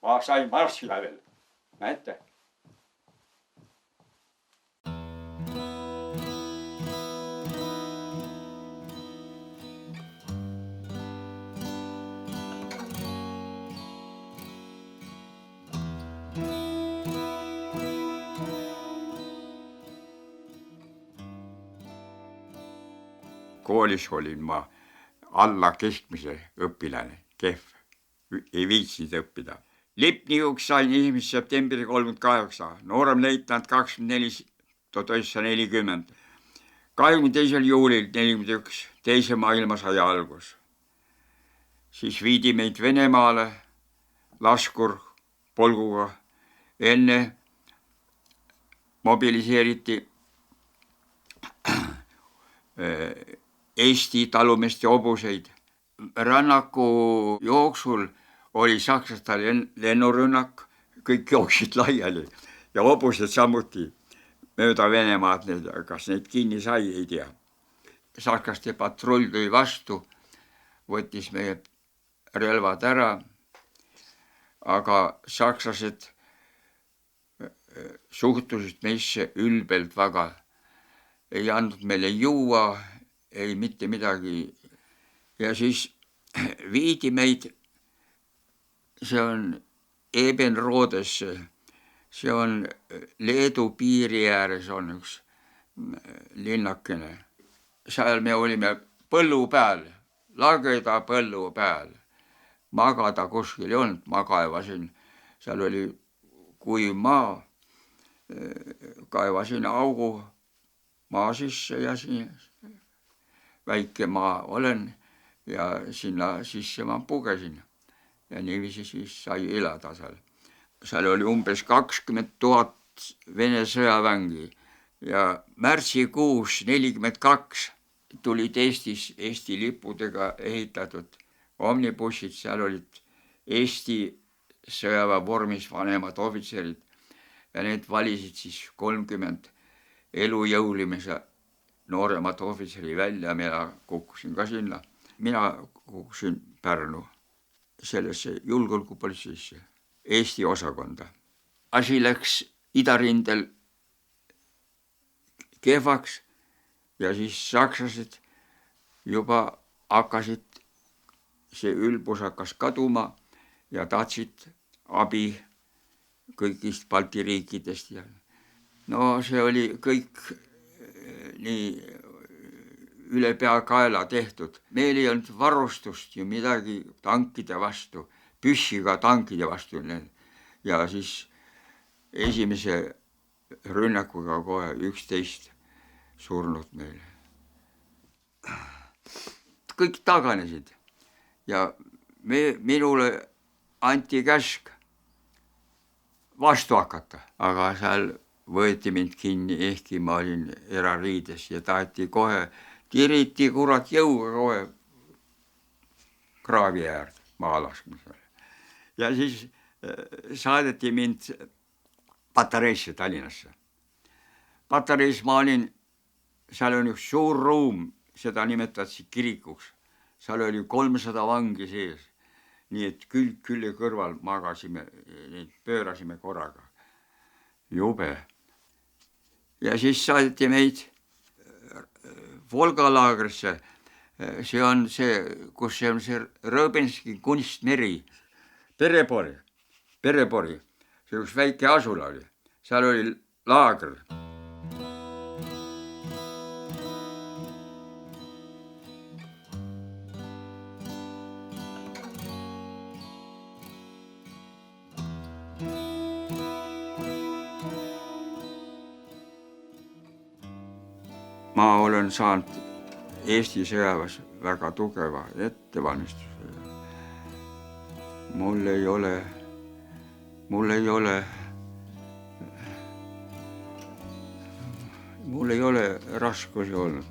Ma sain marssida veel. Näete? Koolis olin ma alla keskmise õpilane, kehv, ei viitsinud õppida. Lipnikuks sain 1. septembri 38, noorem leitnant 24. 1940. 22. juulil 41 teise maailmasõja algus. Siis viidi meid Venemaale laskur polguga. Enne mobiliseeriti Eesti talumeeste hobuseid. Rännaku jooksul oli sakslaste lennurünnak, kõik jooksid laiali ja hobused samuti mööda Venemaad, kas neid kinni sai, ei tea. Sakslaste patrull tuli vastu, võttis meie relvad ära, aga sakslased suhtusid meisse ülbelt väga. Ei andnud meile juua, ei mitte midagi. Ja siis viidi meid, see on Ebenrodesse, see on Leedu piiri ääres on üks linnakene. Seal me olime põllu peal, lageda põllu peal. Magada kuskil ei olnud, ma kaevasin, seal oli kuiv maa, kaevasin augu maa sisse ja siin väike maa olen ja sinna sisse ma pugesin ja niiviisi siis sai elada seal. Seal oli umbes 20 000 Vene sõjavängi ja märtsikuus 42 tulid Eestis Eesti lipudega ehitatud omnibussid, seal olid Eesti sõjaväe vormis vanemad ohvitserid ja need valisid siis 30 elujõulimise nooremat ohvitseri välja, mina kukkusin ka sinna. Mina kukkusin Pärnu sellesse julgeolekupolitseisse, Eesti osakonda. Asi läks idarindel kehvaks ja siis sakslased juba hakkasid, see ülbus hakkas kaduma ja tahtsid abi kõigist Balti riikidest. No see oli kõik nii üle pea kaela tehtud. Meil ei olnud varustust ju midagi tankide vastu, püssiga tankide vastu. Ja siis esimese rünnakuga kohe 11 surnud meile. Kõik taganesid ja minule anti käsk vastu hakata, aga seal võeti mind kinni, ehkki ma olin erariides ja taheti kohe, tiriti kurat jõuga kohe kraavi äärde maalaskmisele. Ja siis saadeti mind patareisse Tallinnasse. Patareis ma olin, seal on üks suur ruum, seda nimetati kirikuks. Seal oli 300 vangi sees, nii et külg külje kõrval magasime, pöörasime korraga. Jube. Ja siis saadeti meid Volga laagrisse. See on see, kus see on see Rõbenski kunstmeri. Perepori. See üks väike asula oli. Seal oli laagr. Ma olen saanud Eesti sõjaväes väga tugeva ettevalmistuse. Mul ei ole raskusi olnud.